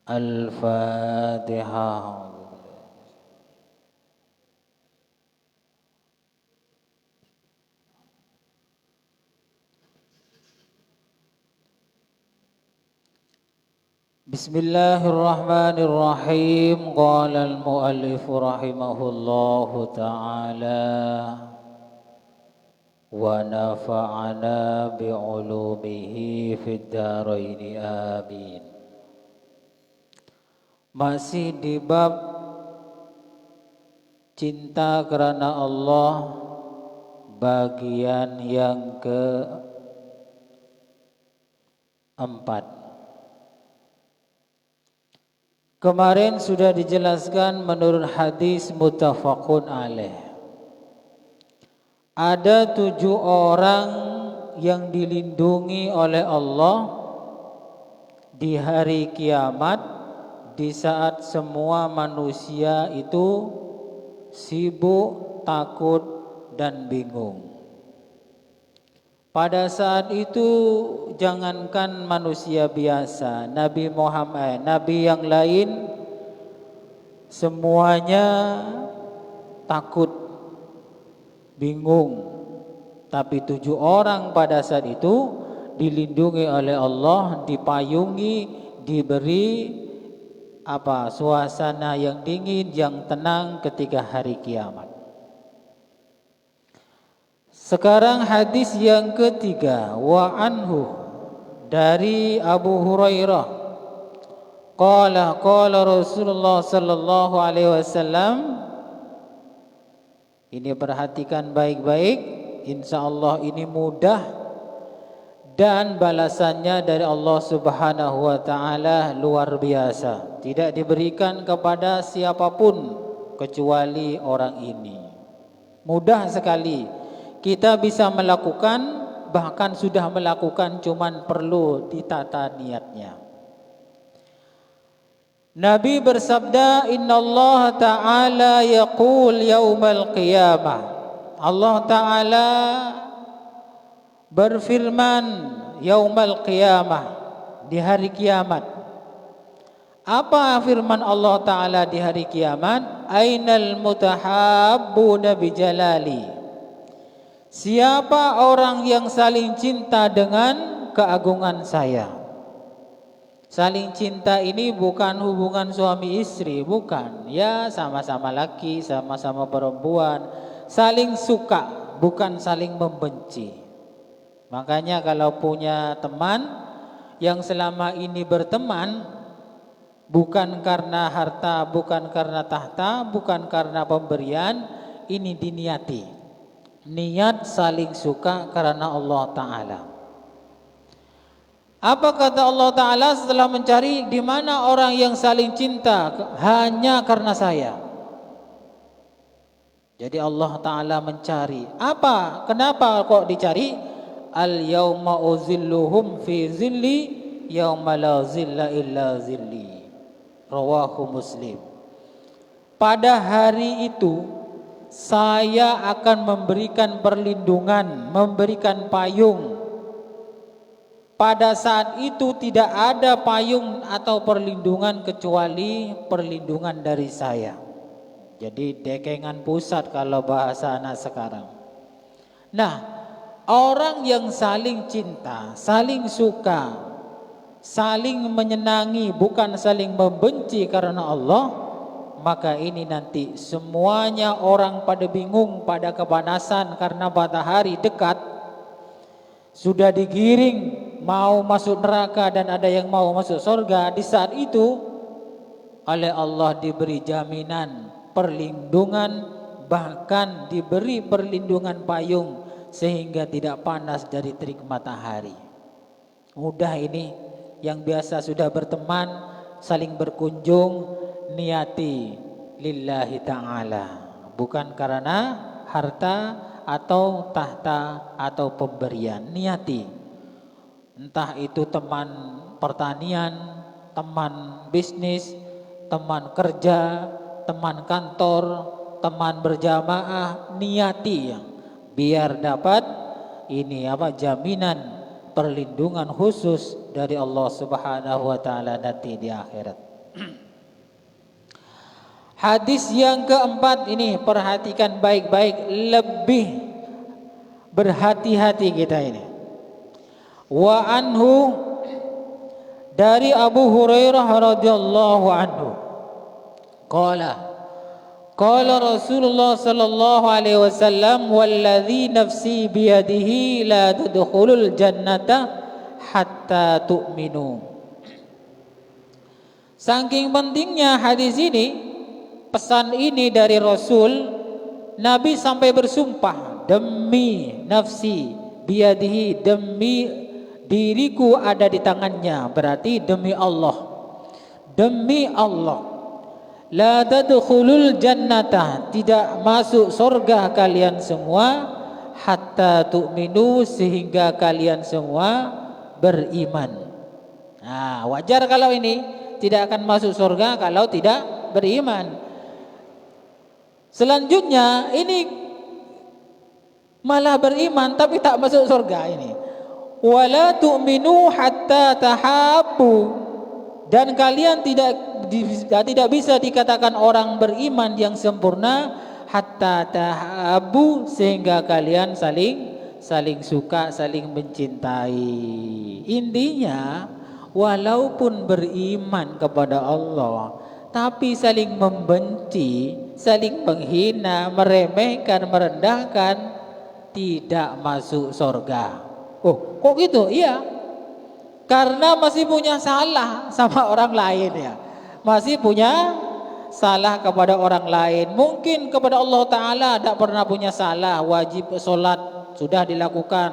Al-Fatihah. Bismillahirrahmanirrahim. Qala al-muallif rahimahullahu ta'ala wa nafa'ana bi'ulumihi fid dharain amin. Masih di bab cinta karena Allah bagian yang keempat. Kemarin sudah dijelaskan menurut hadis muttafaqun alaih. Ada 7 orang yang dilindungi oleh Allah di hari kiamat, di saat semua manusia itu sibuk, takut, dan bingung. Pada saat itu jangankan manusia biasa, Nabi Muhammad, Nabi yang lain semuanya takut, bingung. Tapi 7 orang pada saat itu dilindungi oleh Allah, dipayungi, diberi suasana yang dingin, yang tenang ketika hari kiamat. Sekarang hadis yang ketiga, wa anhu, dari Abu Hurairah, qala Rasulullah sallallahu alaihi wasallam. Ini perhatikan baik-baik, insyaallah ini mudah dan balasannya dari Allah Subhanahu wa taala luar biasa. Tidak diberikan kepada siapapun kecuali orang ini. Mudah sekali kita bisa melakukan, bahkan sudah melakukan, cuman perlu ditata niatnya. Nabi bersabda, innallaha ta'ala yaqul yaumal qiyamah. Allah Ta'ala berfirman yaumal qiyamah, di hari kiamat. Apa firman Allah Ta'ala di hari kiamat? Ainal mutahabbuna bijalali. Siapa orang yang saling cinta dengan keagungan saya? Saling cinta ini bukan hubungan suami istri, bukan. Ya, sama-sama laki, sama-sama perempuan. Saling suka, bukan saling membenci. Makanya kalau punya teman yang selama ini berteman bukan karena harta, bukan karena tahta, bukan karena pemberian, ini diniati. Niat saling suka karena Allah Ta'ala. Apa kata Allah Ta'ala setelah mencari di mana orang yang saling cinta? Hanya karena saya. Jadi Allah Ta'ala mencari. Apa? Kenapa kok dicari? Al-yawma uzilluhum fi zilli yawma la zilla illa zilli. Rawahu Muslim. Pada hari itu saya akan memberikan perlindungan, memberikan payung. Pada saat itu tidak ada payung atau perlindungan kecuali perlindungan dari saya. Jadi dekengan pusat kalau bahasa anak sekarang. Nah, orang yang saling cinta, saling suka, saling menyenangi, bukan saling membenci karena Allah, maka ini nanti semuanya orang pada bingung, pada kepanasan karena matahari dekat, sudah digiring mau masuk neraka dan ada yang mau masuk surga. Di saat itu oleh Allah diberi jaminan perlindungan, bahkan diberi perlindungan payung sehingga tidak panas dari terik matahari. Mudah ini, yang biasa sudah berteman, saling berkunjung, niati lillahi ta'ala, bukan karena harta atau tahta atau pemberian. Niati, entah itu teman pertanian, teman bisnis, teman kerja, teman kantor, teman berjamaah, niati biar dapat ini jaminan perlindungan khusus dari Allah Subhanahu wa taala nanti di akhirat. Hadis yang keempat ini perhatikan baik-baik, lebih berhati-hati kita ini. Wa anhu, dari Abu Hurairah radhiyallahu anhu, qala Rasulullah sallallahu alaihi wasallam, walladzi nafsi biyadihi la tadkhulul jannata hatta tu'minu. Saking pentingnya hadis ini, pesan ini dari Rasul, Nabi sampai bersumpah, demi nafsi biyadihi, demi diriku ada di tangannya, berarti demi Allah, demi Allah, la tadkhulul jannata, tidak masuk surga kalian semua, hatta tu'minu, sehingga kalian semua beriman. Nah, wajar kalau ini tidak akan masuk surga kalau tidak beriman. Selanjutnya ini malah beriman tapi tak masuk surga ini. Wala tu'minu hatta tahabbu, dan kalian tidak bisa dikatakan orang beriman yang sempurna hatta tahabbu, sehingga kalian saling suka, saling mencintai. Intinya walaupun beriman kepada Allah tapi saling membenci, saling menghina, meremehkan, merendahkan, tidak masuk surga. Oh, kok gitu? Iya. Karena masih punya salah sama orang lain ya. Masih punya salah kepada orang lain. Mungkin kepada Allah Ta'ala tidak pernah punya salah. Wajib sholat sudah dilakukan,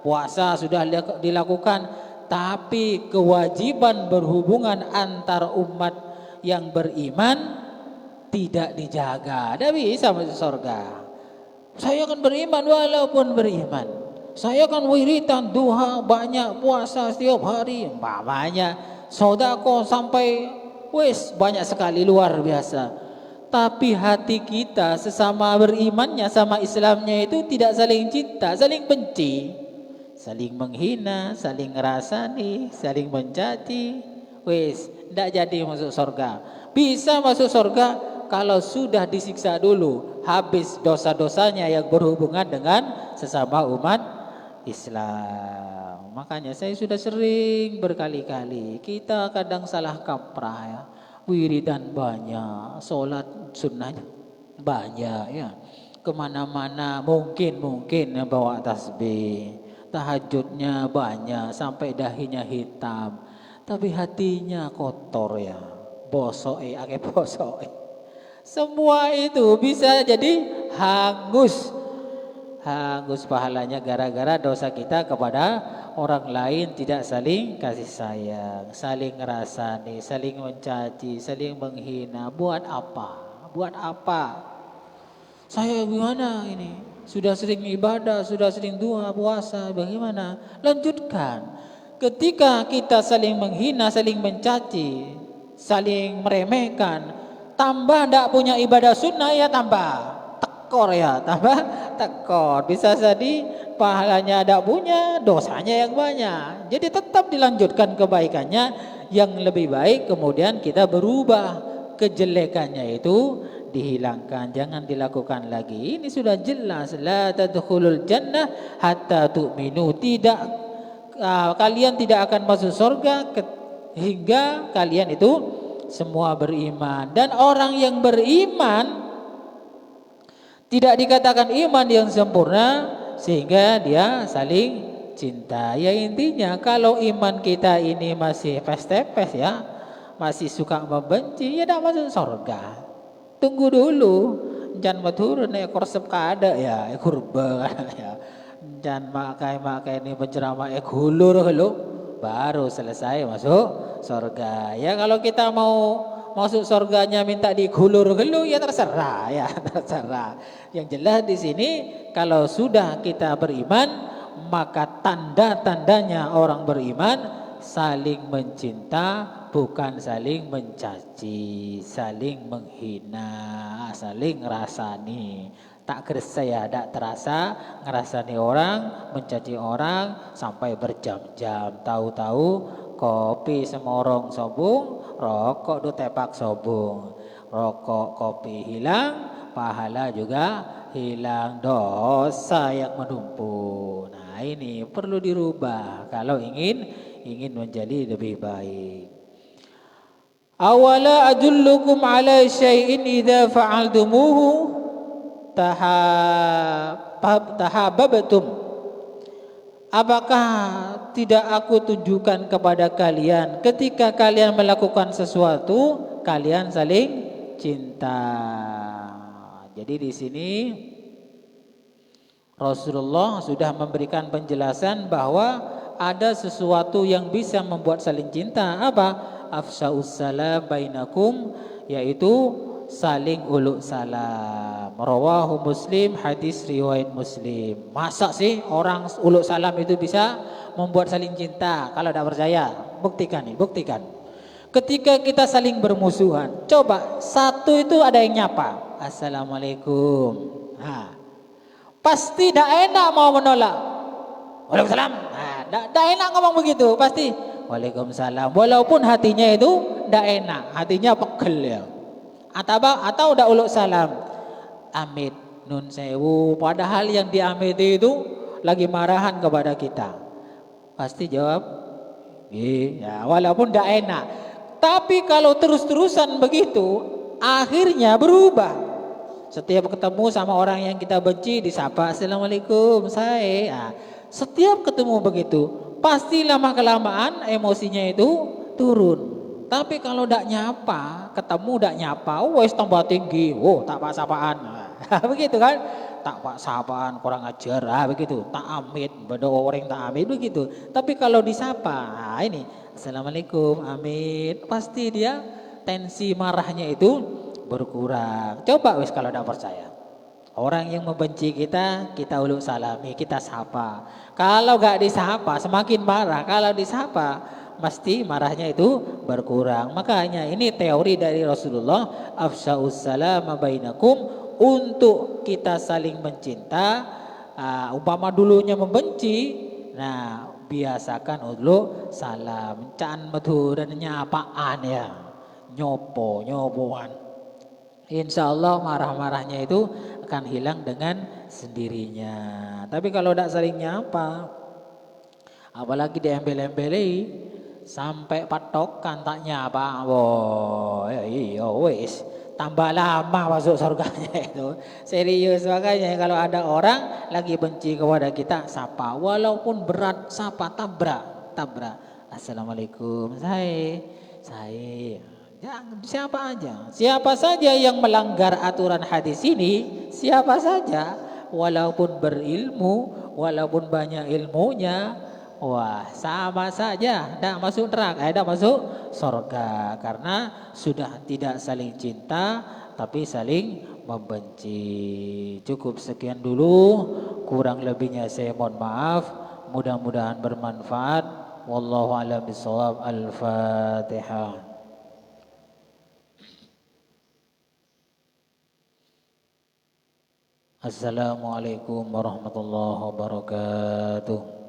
puasa sudah dilakukan, tapi kewajiban berhubungan antar umat yang beriman tidak dijaga, tidak bisa masuk surga. Saya kan beriman walaupun beriman, saya kan wiridan duha, banyak puasa setiap hari, umpamanya sedekah sampai banyak sekali, luar biasa. Tapi hati kita sesama berimannya, sama Islamnya itu tidak saling cinta, saling benci, saling menghina, saling ngerasani, saling mencaci. Tidak jadi masuk surga. Bisa masuk surga kalau sudah disiksa dulu, habis dosa-dosanya yang berhubungan dengan sesama umat Islam. Makanya saya sudah sering berkali-kali, kita kadang salah kaprah ya. Wiridan banyak, sholat sunnahnya banyak ya, kemana-mana mungkin bawa tasbih, tahajudnya banyak sampai dahinya hitam, tapi hatinya kotor ya, bosoi, semua itu bisa jadi hangus pahalanya gara-gara dosa kita kepada orang lain, tidak saling kasih sayang, saling ngerasani, saling mencaci, saling menghina. Buat apa? Saya gimana ini? Sudah sering ibadah, sudah sering doa, puasa, bagaimana? Lanjutkan. Ketika kita saling menghina, saling mencaci, saling meremehkan, tambah tidak punya ibadah sunnah ya tambah tekor, bisa jadi pahalanya ada punya, dosanya yang banyak. Jadi tetap dilanjutkan kebaikannya yang lebih baik, kemudian kita berubah, kejelekannya itu dihilangkan, jangan dilakukan lagi. Ini sudah jelas, la tadkhulul jannah hatta tu'minu, kalian tidak akan masuk surga hingga kalian itu semua beriman. Dan orang yang beriman tidak dikatakan iman yang sempurna sehingga dia saling cinta. Ya intinya kalau iman kita ini masih pes-tepes ya, masih suka membenci, ya tidak masuk surga. Tunggu dulu, jangan maturun ekor sepkada ya, ekor ya. Jangan makai ini penceramah hulur baru selesai masuk surga. Ya kalau kita mau masuk surganya minta digulur gelu ya terserah ya, terserah. Yang jelas di sini kalau sudah kita beriman, maka tanda-tandanya orang beriman saling mencinta, bukan saling mencaci, saling menghina, saling ngerasani. Tak kerasa ya, tak terasa ngerasani orang, mencaci orang sampai berjam-jam. Tahu-tahu kopi semorong sobung, rokok do tepak sobong. Rokok kopi hilang, pahala juga hilang, dosa yang menumpuk. Nah, ini perlu dirubah kalau ingin menjadi lebih baik. Awala adullukum ala syai'in idza fa'altumuhu tahabbabtum. Apakah tidak aku tunjukkan kepada kalian ketika kalian melakukan sesuatu kalian saling cinta. Jadi di sini Rasulullah sudah memberikan penjelasan bahwa ada sesuatu yang bisa membuat saling cinta. Apa? Afsa'us salam bainakum, yaitu saling uluk salam. Rawahu Muslim, hadis riwayat Muslim. Masa sih orang uluk salam itu bisa membuat saling cinta? Kalau tidak percaya, buktikan nih, buktikan. Ketika kita saling bermusuhan, coba satu itu ada yang nyapa, Assalamualaikum. Nah, pasti tidak enak mau menolak. Waalaikumsalam. Nah, tidak enak ngomong begitu, pasti Waalaikumsalam. Walaupun hatinya itu tidak enak, hatinya pegel ya. Atau udah uluk salam, amit nun sewu, padahal yang diamit itu lagi marahan kepada kita, pasti jawab ya, walaupun tidak enak. Tapi kalau terus-terusan begitu, akhirnya berubah. Setiap ketemu sama orang yang kita benci disapa Assalamualaikum saya. Nah, setiap ketemu begitu, pasti lama kelamaan emosinya itu turun. Tapi kalau ndak nyapa, ketemu ndak nyapa, wes tambah tinggi. Tak pak sapaan. Begitu kan? Tak pak sapaan, kurang ajar. Begitu. Tak amit, beda orang tak amit begitu. Tapi kalau disapa, ini Assalamualaikum, amit. Pasti dia tensi marahnya itu berkurang. Coba wes kalau ndak percaya. Orang yang membenci kita, kita uluk salami, kita sapa. Kalau gak disapa, semakin marah. Kalau disapa, pasti marahnya itu berkurang. Makanya ini teori dari Rasulullah, afsa'us salama bainakum, untuk kita saling mencinta. Umpama dulunya membenci, nah biasakan uluk salam. Can metu dan nyapaan ya, nyopoan. Insya Allah marah-marahnya itu akan hilang dengan sendirinya. Tapi kalau tidak saling nyapa, apalagi diembel-embeli sampai patokan tak nyapa, iya wis tambah lama masuk surganya itu. Serius, makanya kalau ada orang lagi benci kepada kita, sapa walaupun berat, sapa, tabrak. Assalamualaikum, saya. Ya, siapa saja yang melanggar aturan hadis ini, siapa saja, walaupun berilmu, walaupun banyak ilmunya, wah sama saja, tidak masuk neraka, tidak masuk surga, karena sudah tidak saling cinta, tapi saling membenci. Cukup sekian dulu, kurang lebihnya saya mohon maaf, mudah-mudahan bermanfaat. Wallahu a'lam bishawab. Al-Fatihah. Assalamualaikum warahmatullahi wabarakatuh.